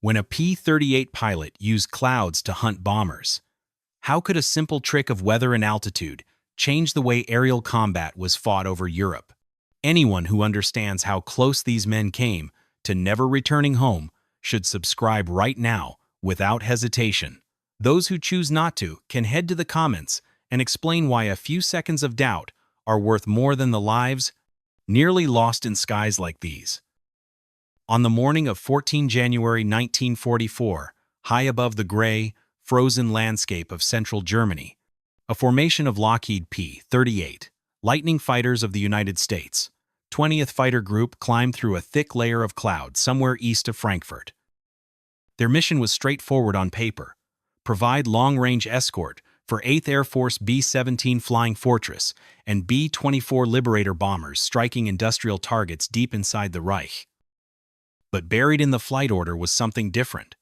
when a P-38 pilot used clouds to hunt bombers. How could a simple trick of weather and altitude change the way aerial combat was fought over Europe? Anyone who understands how close these men came to never returning home should subscribe right now without hesitation. Those who choose not to can head to the comments and explain why a few seconds of doubt are worth more than the lives nearly lost in skies like these. On the morning of 14 January 1944, high above the gray, frozen landscape of central Germany, a formation of Lockheed P-38, Lightning fighters of the United States, 20th Fighter Group climbed through a thick layer of cloud somewhere east of Frankfurt. Their mission was straightforward on paper: provide long-range escort for 8th Air Force B-17 Flying Fortress and B-24 Liberator bombers striking industrial targets deep inside the Reich. But buried in the flight order was something different.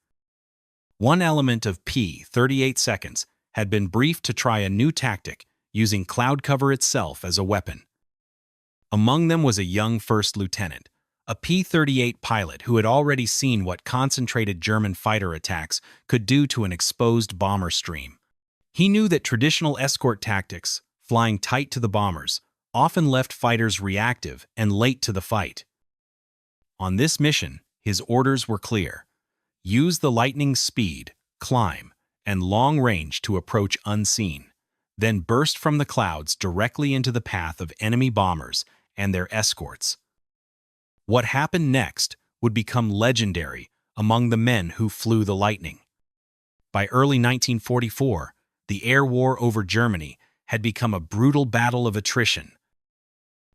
One element of P-38 seconds had been briefed to try a new tactic using cloud cover itself as a weapon. Among them was a young first lieutenant, a P-38 pilot who had already seen what concentrated German fighter attacks could do to an exposed bomber stream. He knew that traditional escort tactics, flying tight to the bombers, often left fighters reactive and late to the fight. On this mission, his orders were clear: use the lightning's speed, climb, and long range to approach unseen, then burst from the clouds directly into the path of enemy bombers and their escorts. What happened next would become legendary among the men who flew the Lightning. By early 1944, the air war over Germany had become a brutal battle of attrition.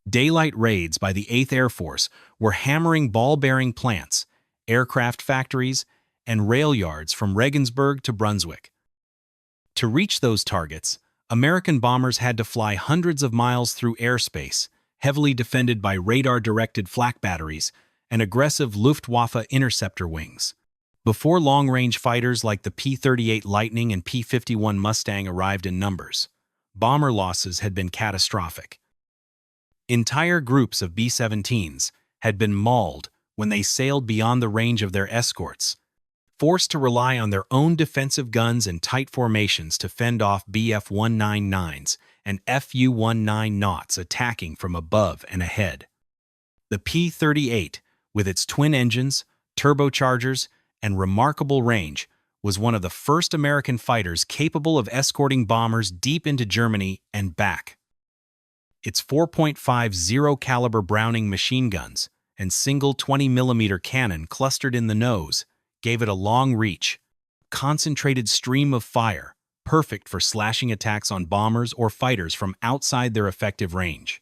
Daylight raids by the 8th Air Force were hammering ball-bearing plants, aircraft factories, and rail yards from Regensburg to Brunswick. To reach those targets, American bombers had to fly hundreds of miles through airspace, heavily defended by radar-directed flak batteries and aggressive Luftwaffe interceptor wings. Before long-range fighters like the P-38 Lightning and P-51 Mustang arrived in numbers, bomber losses had been catastrophic. Entire groups of B-17s had been mauled when they sailed beyond the range of their escorts, forced to rely on their own defensive guns and tight formations to fend off Bf-199s and Fu-19 Naughts attacking from above and ahead. The P-38, with its twin engines, turbochargers, and remarkable range, was one of the first American fighters capable of escorting bombers deep into Germany and back. Its 4.50 caliber Browning machine guns and single 20mm cannon clustered in the nose gave it a long reach, concentrated stream of fire, perfect for slashing attacks on bombers or fighters from outside their effective range.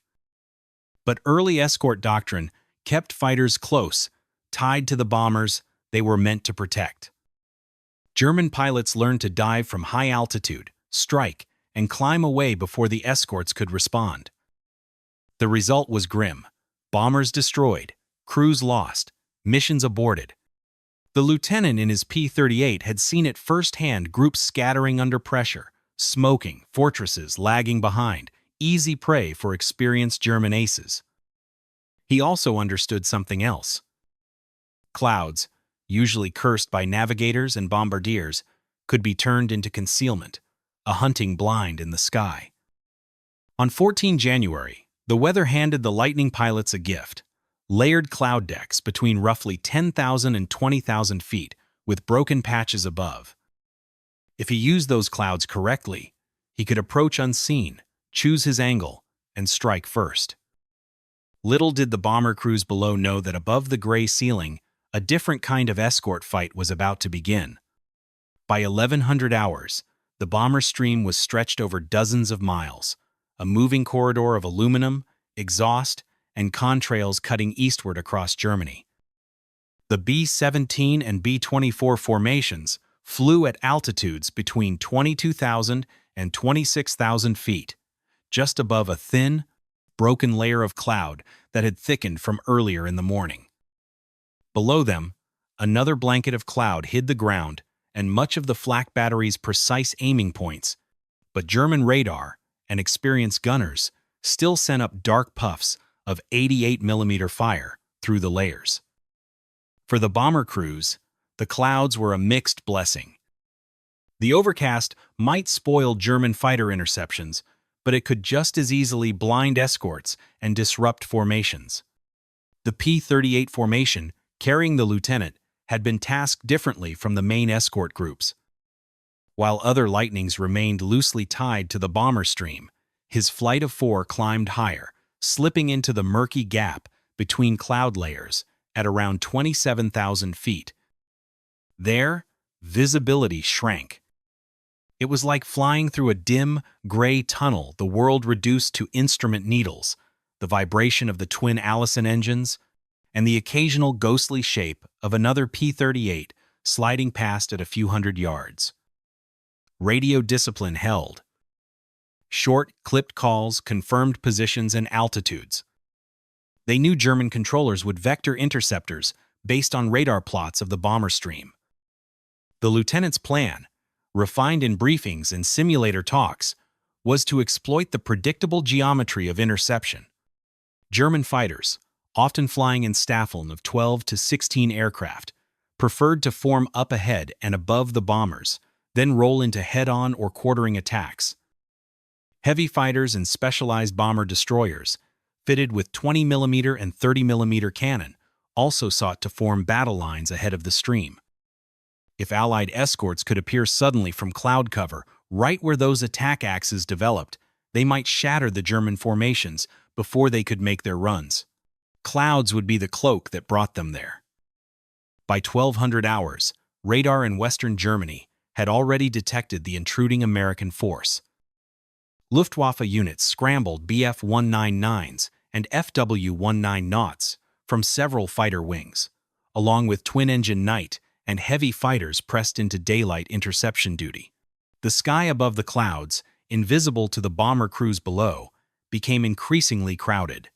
But early escort doctrine kept fighters close, tied to the bombers they were meant to protect. German pilots learned to dive from high altitude, strike, and climb away before the escorts could respond. The result was grim: bombers destroyed, crews lost, missions aborted. The lieutenant in his P-38 had seen it firsthand: groups scattering under pressure, smoking, fortresses lagging behind, easy prey for experienced German aces. He also understood something else. Clouds, usually cursed by navigators and bombardiers, could be turned into concealment, a hunting blind in the sky. On 14 January, the weather handed the Lightning pilots a gift: layered cloud decks between roughly 10,000 and 20,000 feet, with broken patches above. If he used those clouds correctly, he could approach unseen, choose his angle, and strike first. Little did the bomber crews below know that above the gray ceiling, a different kind of escort fight was about to begin. By 1100 hours, the bomber stream was stretched over dozens of miles, a moving corridor of aluminum, exhaust, and contrails cutting eastward across Germany. The B-17 and B-24 formations flew at altitudes between 22,000 and 26,000 feet, just above a thin, broken layer of cloud that had thickened from earlier in the morning. Below them, another blanket of cloud hid the ground and much of the flak battery's precise aiming points, but German radar and experienced gunners still sent up dark puffs of 88mm fire through the layers. For the bomber crews, The clouds were a mixed blessing. The overcast might spoil German fighter interceptions, but it could just as easily blind escorts and disrupt formations. The P-38 formation, carrying the lieutenant, had been tasked differently from the main escort groups. While other lightnings remained loosely tied to the bomber stream, his flight of four climbed higher, slipping into the murky gap between cloud layers at around 27,000 feet. There, visibility shrank. It was like flying through a dim, gray tunnel, the world reduced to instrument needles, the vibration of the twin Allison engines, and the occasional ghostly shape of another P-38 sliding past at a few hundred yards. Radio discipline held. Short, clipped calls confirmed positions and altitudes. They knew German controllers would vector interceptors based on radar plots of the bomber stream. The lieutenant's plan, refined in briefings and simulator talks, was to exploit the predictable geometry of interception. German fighters, often flying in staffeln of 12 to 16 aircraft, preferred to form up ahead and above the bombers, then roll into head-on or quartering attacks. Heavy fighters and specialized bomber destroyers, fitted with 20mm and 30mm cannon, also sought to form battle lines ahead of the stream. If Allied escorts could appear suddenly from cloud cover, right where those attack axes developed, they might shatter the German formations before they could make their runs. Clouds would be the cloak that brought them there. By 1200 hours, radar in Western Germany had already detected the intruding American force. Luftwaffe units scrambled Bf-199s and FW-19 Naughts from several fighter wings, along with twin-engine night and heavy fighters pressed into daylight interception duty. The sky above the clouds, invisible to the bomber crews below, became increasingly crowded.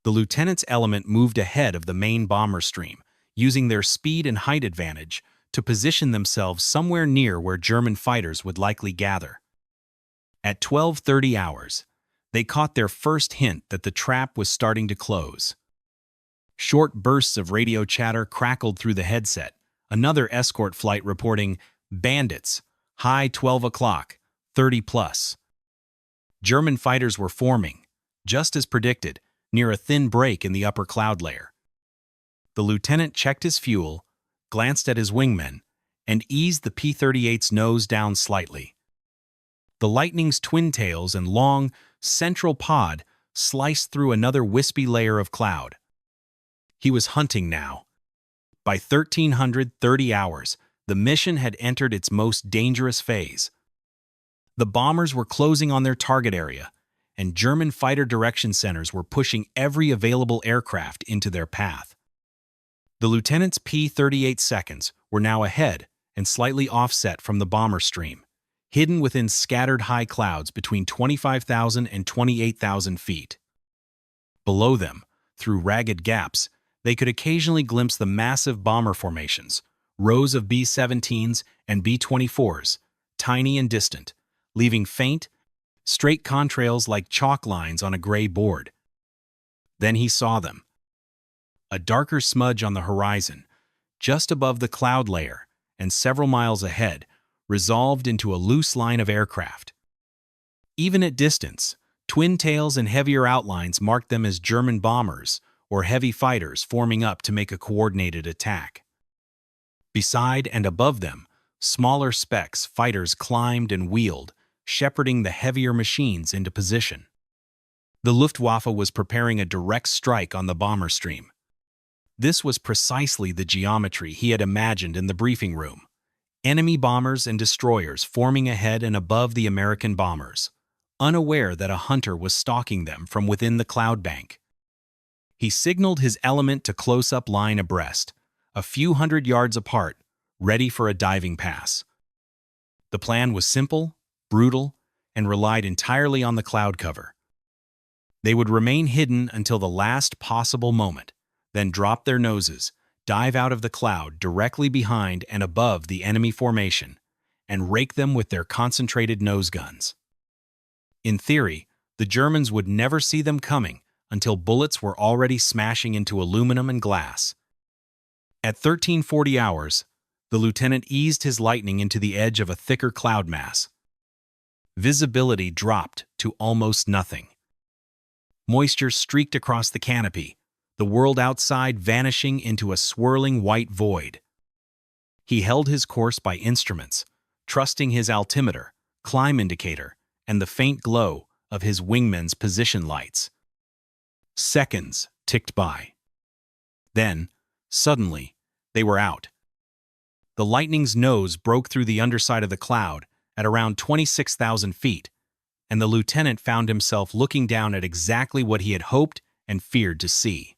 The lieutenant's element moved ahead of the main bomber stream, using their speed and height advantage to position themselves somewhere near where German fighters would likely gather. At 12:30 hours, they caught their first hint that the trap was starting to close. Short bursts of radio chatter crackled through the headset, another escort flight reporting, "Bandits, high 12 o'clock, 30 plus." German fighters were forming, just as predicted, near a thin break in the upper cloud layer. The lieutenant checked his fuel, glanced at his wingmen, and eased the P-38's nose down slightly. The Lightning's twin tails and long, central pod sliced through another wispy layer of cloud. He was hunting now. By 1330 hours, the mission had entered its most dangerous phase. The bombers were closing on their target area, and German fighter direction centers were pushing every available aircraft into their path. The lieutenant's P-38 seconds were now ahead and slightly offset from the bomber stream, hidden within scattered high clouds between 25,000 and 28,000 feet. Below them, through ragged gaps, they could occasionally glimpse the massive bomber formations, rows of B-17s and B-24s, tiny and distant, leaving faint, straight contrails like chalk lines on a gray board. Then he saw them. A darker smudge on the horizon, just above the cloud layer and several miles ahead, resolved into a loose line of aircraft. Even at distance, twin tails and heavier outlines marked them as German bombers or heavy fighters forming up to make a coordinated attack. Beside and above them, smaller specks fighters climbed and wheeled, shepherding the heavier machines into position. The Luftwaffe was preparing a direct strike on the bomber stream. This was precisely the geometry he had imagined in the briefing room. Enemy bombers and destroyers forming ahead and above the American bombers, unaware that a hunter was stalking them from within the cloud bank. He signaled his element to close-up line abreast, a few hundred yards apart, ready for a diving pass. The plan was simple, brutal, and relied entirely on the cloud cover. They would remain hidden until the last possible moment, then drop their noses, dive out of the cloud directly behind and above the enemy formation, and rake them with their concentrated nose guns. In theory, the Germans would never see them coming until bullets were already smashing into aluminum and glass. At 1340 hours, the lieutenant eased his lightning into the edge of a thicker cloud mass. Visibility dropped to almost nothing. Moisture streaked across the canopy, the world outside vanishing into a swirling white void. He held his course by instruments, trusting his altimeter, climb indicator, and the faint glow of his wingman's position lights. Seconds ticked by. Then, suddenly, they were out. The lightning's nose broke through the underside of the cloud at around 26,000 feet, and the lieutenant found himself looking down at exactly what he had hoped and feared to see.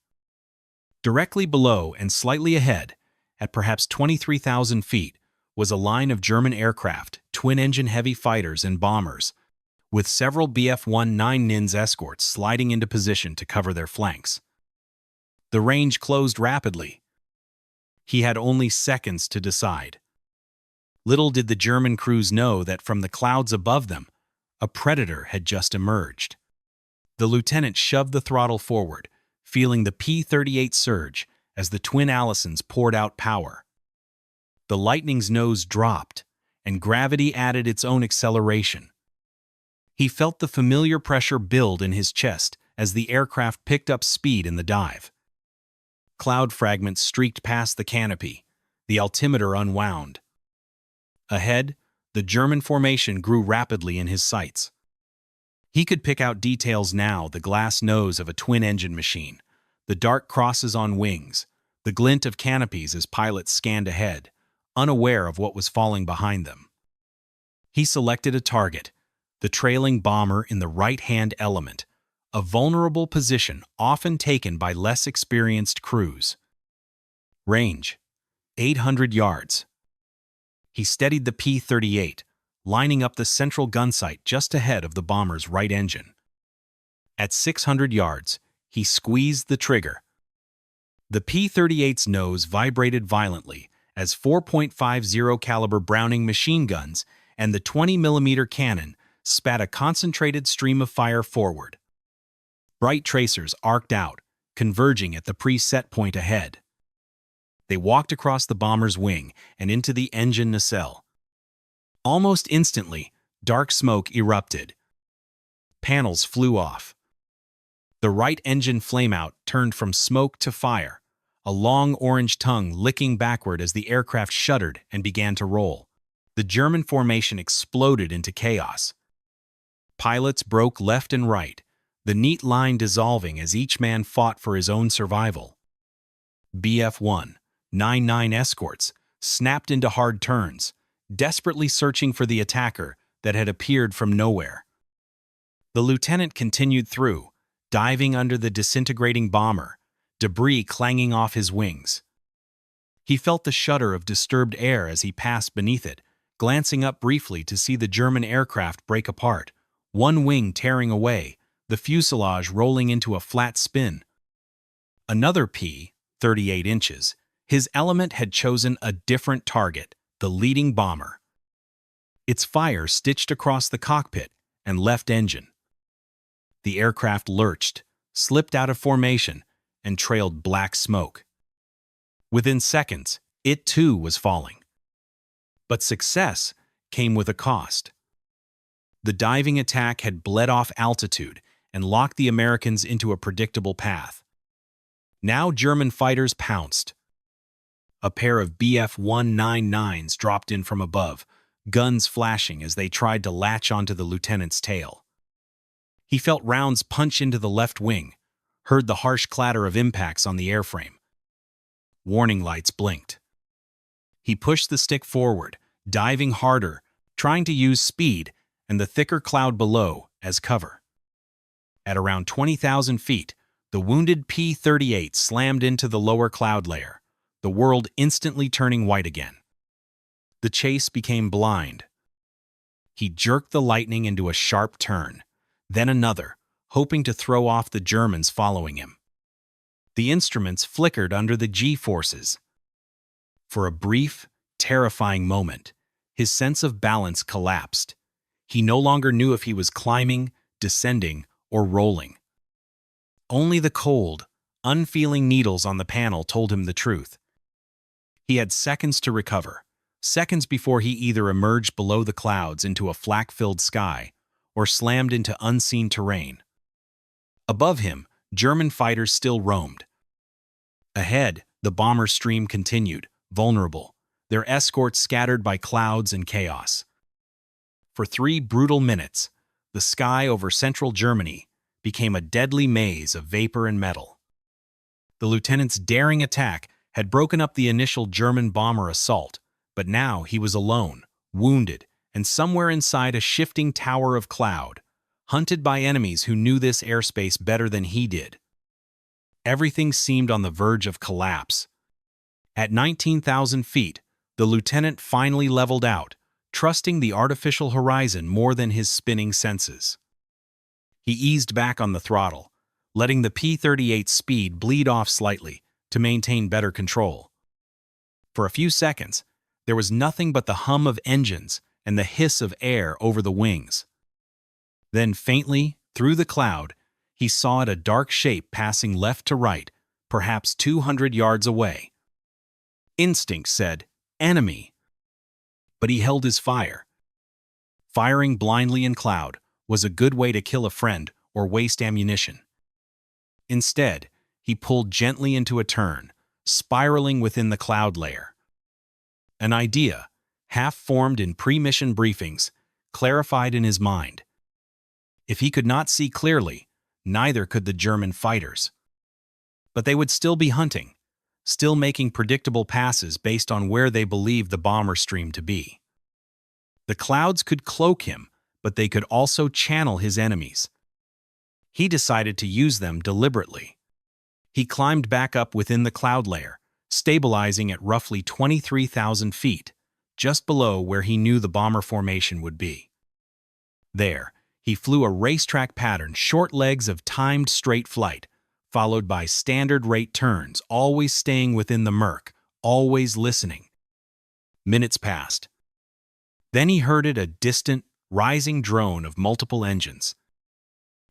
Directly below and slightly ahead, at perhaps 23,000 feet, was a line of German aircraft, twin-engine heavy fighters and bombers, with several Bf-19 NINS escorts sliding into position to cover their flanks. The range closed rapidly. He had only seconds to decide. Little did the German crews know that from the clouds above them, a predator had just emerged. The lieutenant shoved the throttle forward, feeling the P-38 surge as the twin Allisons poured out power. The Lightning's nose dropped, and gravity added its own acceleration. He felt the familiar pressure build in his chest as the aircraft picked up speed in the dive. Cloud fragments streaked past the canopy, the altimeter unwound. Ahead, the German formation grew rapidly in his sights. He could pick out details now: the glass nose of a twin-engine machine, the dark crosses on wings, the glint of canopies as pilots scanned ahead, unaware of what was falling behind them. He selected a target, the trailing bomber in the right-hand element, a vulnerable position often taken by less experienced crews. Range: 800 yards. He steadied the P-38, lining up the central gun sight just ahead of the bomber's right engine. At 600 yards, he squeezed the trigger. The P-38's nose vibrated violently as 4.50 caliber Browning machine guns and the 20mm cannon spat a concentrated stream of fire forward. Bright tracers arced out, converging at the preset point ahead. They walked across the bomber's wing and into the engine nacelle. Almost instantly, dark smoke erupted. Panels flew off. The right engine flameout turned from smoke to fire, a long orange tongue licking backward as the aircraft shuddered and began to roll. The German formation exploded into chaos. Pilots broke left and right, the neat line dissolving as each man fought for his own survival. Bf-199 escorts snapped into hard turns, desperately searching for the attacker that had appeared from nowhere. The lieutenant continued through, diving under the disintegrating bomber, debris clanging off his wings. He felt the shudder of disturbed air as he passed beneath it, glancing up briefly to see the German aircraft break apart, one wing tearing away, the fuselage rolling into a flat spin. Another P, 38 inches, his element had chosen a different target, the leading bomber. Its fire stitched across the cockpit and left engine. The aircraft lurched, slipped out of formation, and trailed black smoke. Within seconds, it too was falling. But success came with a cost. The diving attack had bled off altitude and locked the Americans into a predictable path. Now German fighters pounced. A pair of Bf-199s dropped in from above, guns flashing as they tried to latch onto the lieutenant's tail. He felt rounds punch into the left wing, heard the harsh clatter of impacts on the airframe. Warning lights blinked. He pushed the stick forward, diving harder, trying to use speed and the thicker cloud below as cover. At around 20,000 feet, the wounded P-38 slammed into the lower cloud layer, the world instantly turning white again. The chase became blind. He jerked the Lightning into a sharp turn, then another, hoping to throw off the Germans following him. The instruments flickered under the G-forces. For a brief, terrifying moment, his sense of balance collapsed. He no longer knew if he was climbing, descending, or rolling. Only the cold, unfeeling needles on the panel told him the truth. He had seconds to recover, seconds before he either emerged below the clouds into a flak-filled sky or slammed into unseen terrain. Above him, German fighters still roamed. Ahead, the bomber stream continued, vulnerable, their escorts scattered by clouds and chaos. For 3 brutal minutes, the sky over central Germany became a deadly maze of vapor and metal. The lieutenant's daring attack had broken up the initial German bomber assault, but now he was alone, wounded, and somewhere inside a shifting tower of cloud, hunted by enemies who knew this airspace better than he did. Everything seemed on the verge of collapse. At 19,000 feet, the lieutenant finally leveled out, trusting the artificial horizon more than his spinning senses. He eased back on the throttle, letting the P-38 speed bleed off slightly to maintain better control. For a few seconds, there was nothing but the hum of engines and the hiss of air over the wings. Then faintly, through the cloud, he saw it, a dark shape passing left to right, perhaps 200 yards away. Instinct said, "Enemy." But he held his fire. Firing blindly in cloud was a good way to kill a friend or waste ammunition. Instead, he pulled gently into a turn, spiraling within the cloud layer. An idea, half-formed in pre-mission briefings, clarified in his mind. If he could not see clearly, neither could the German fighters. But they would still be hunting, still making predictable passes based on where they believed the bomber stream to be. The clouds could cloak him, but they could also channel his enemies. He decided to use them deliberately. He climbed back up within the cloud layer, stabilizing at roughly 23,000 feet, just below where he knew the bomber formation would be. There, he flew a racetrack pattern, short legs of timed straight flight, followed by standard rate turns, always staying within the murk, always listening. Minutes passed. Then he heard a distant, rising drone of multiple engines.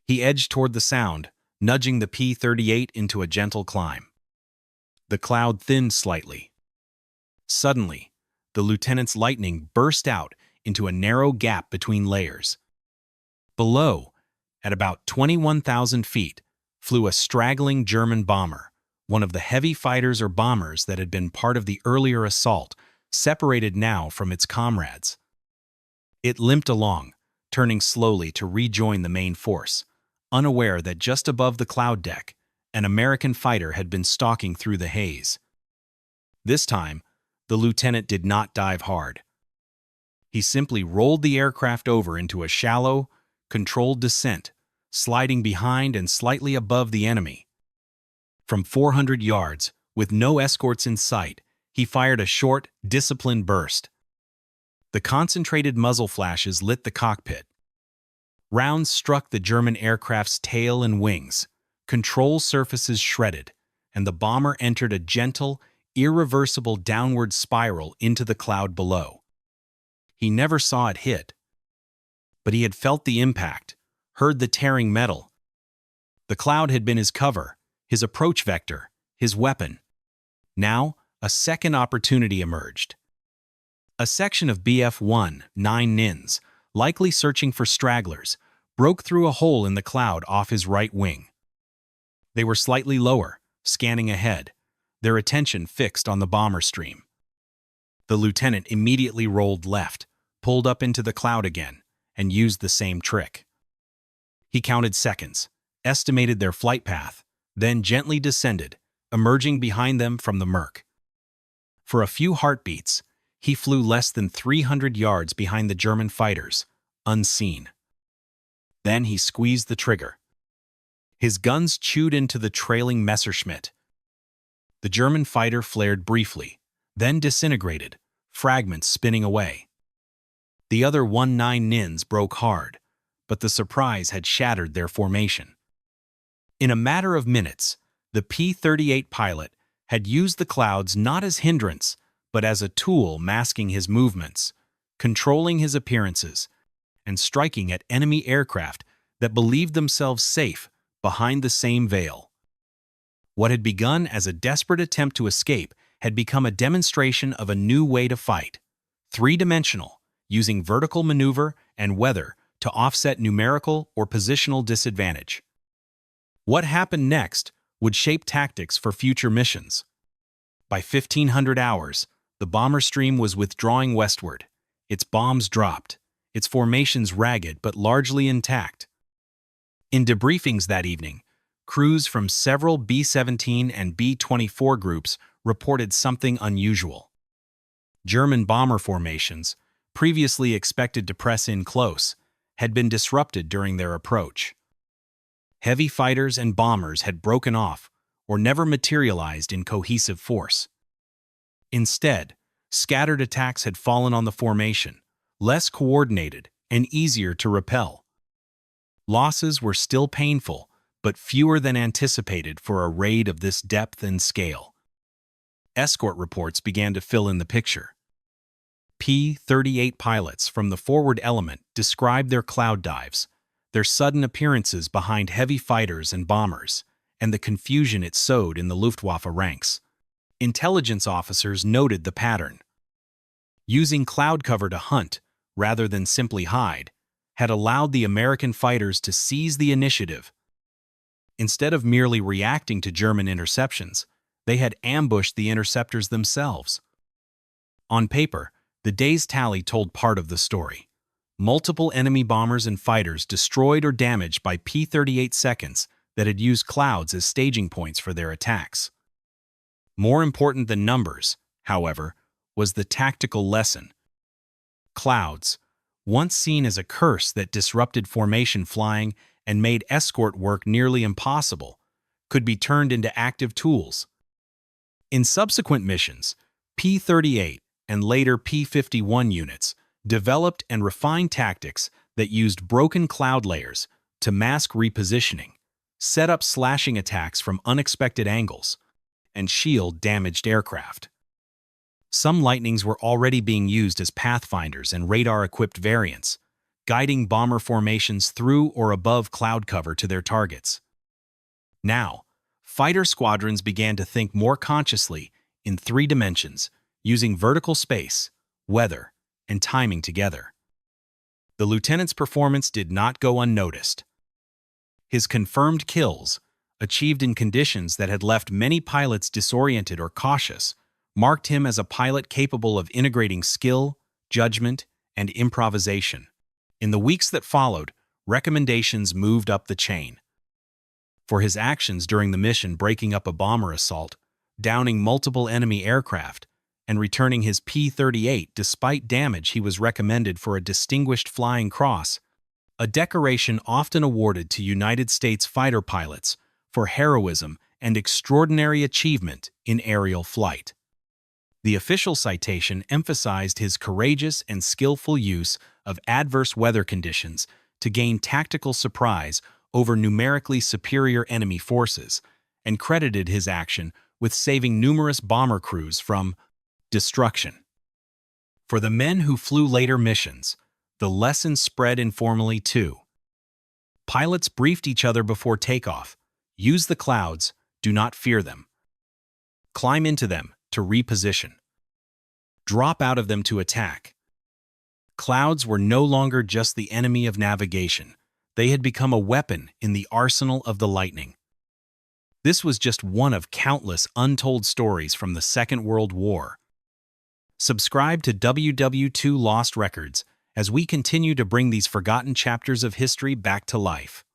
He edged toward the sound, nudging the P-38 into a gentle climb. The cloud thinned slightly. Suddenly, the lieutenant's lightning burst out into a narrow gap between layers. Below, at about 21,000 feet, flew a straggling German bomber, one of the heavy fighters or bombers that had been part of the earlier assault, separated now from its comrades. It limped along, turning slowly to rejoin the main force, unaware that just above the cloud deck, an American fighter had been stalking through the haze. This time, the lieutenant did not dive hard. He simply rolled the aircraft over into a shallow, controlled descent, sliding behind and slightly above the enemy. From 400 yards, with no escorts in sight, he fired a short, disciplined burst. The concentrated muzzle flashes lit the cockpit. Rounds struck the German aircraft's tail and wings, control surfaces shredded, and the bomber entered a gentle, irreversible downward spiral into the cloud below. He never saw it hit, but he had felt the impact, heard the tearing metal. The cloud had been his cover, his approach vector, his weapon. Now, a second opportunity emerged. A section of BF-1, 9 NINs, likely searching for stragglers, broke through a hole in the cloud off his right wing. They were slightly lower, scanning ahead, their attention fixed on the bomber stream. The lieutenant immediately rolled left, pulled up into the cloud again, and used the same trick. He counted seconds, estimated their flight path, then gently descended, emerging behind them from the murk. For a few heartbeats, he flew less than 300 yards behind the German fighters, unseen. Then he squeezed the trigger. His guns chewed into the trailing Messerschmitt. The German fighter flared briefly, then disintegrated, fragments spinning away. The other 19 NINs broke hard, but the surprise had shattered their formation. In a matter of minutes, the P-38 pilot had used the clouds not as hindrance, but as a tool masking his movements, controlling his appearances, and striking at enemy aircraft that believed themselves safe behind the same veil. What had begun as a desperate attempt to escape had become a demonstration of a new way to fight, three-dimensional, using vertical maneuver and weather to offset numerical or positional disadvantage. What happened next would shape tactics for future missions. By 1500 hours, the bomber stream was withdrawing westward. Its bombs dropped, its formations ragged but largely intact. In debriefings that evening, crews from several B-17 and B-24 groups reported something unusual. German bomber formations, previously expected to press in close, had been disrupted during their approach. Heavy fighters and bombers had broken off or never materialized in cohesive force. Instead, scattered attacks had fallen on the formation, less coordinated and easier to repel. Losses were still painful, but fewer than anticipated for a raid of this depth and scale. Escort reports began to fill in the picture. P-38 pilots from the forward element described their cloud dives, their sudden appearances behind heavy fighters and bombers, and the confusion it sowed in the Luftwaffe ranks. Intelligence officers noted the pattern. Using cloud cover to hunt, rather than simply hide, had allowed the American fighters to seize the initiative. Instead of merely reacting to German interceptions, they had ambushed the interceptors themselves. On paper, the day's tally told part of the story. Multiple enemy bombers and fighters destroyed or damaged by P-38 seconds that had used clouds as staging points for their attacks. More important than numbers, however, was the tactical lesson. Clouds, once seen as a curse that disrupted formation flying and made escort work nearly impossible, could be turned into active tools. In subsequent missions, P-38 and later P-51 units developed and refined tactics that used broken cloud layers to mask repositioning, set up slashing attacks from unexpected angles, and shield damaged aircraft. Some Lightnings were already being used as pathfinders and radar-equipped variants, guiding bomber formations through or above cloud cover to their targets. Now, fighter squadrons began to think more consciously in three dimensions, using vertical space, weather, and timing together. The lieutenant's performance did not go unnoticed. His confirmed kills, achieved in conditions that had left many pilots disoriented or cautious, marked him as a pilot capable of integrating skill, judgment, and improvisation. In the weeks that followed, recommendations moved up the chain. For his actions during the mission breaking up a bomber assault, downing multiple enemy aircraft, and returning his P-38 despite damage, he was recommended for a Distinguished Flying Cross, a decoration often awarded to United States fighter pilots for heroism and extraordinary achievement in aerial flight. The official citation emphasized his courageous and skillful use of adverse weather conditions to gain tactical surprise over numerically superior enemy forces, and credited his action with saving numerous bomber crews from destruction. For the men who flew later missions, the lesson spread informally too. Pilots briefed each other before takeoff. Use the clouds, do not fear them. Climb into them to reposition. Drop out of them to attack. Clouds were no longer just the enemy of navigation. They had become a weapon in the arsenal of the Lightning. This was just one of countless untold stories from the Second World War. Subscribe to WWII Lost Records as we continue to bring these forgotten chapters of history back to life.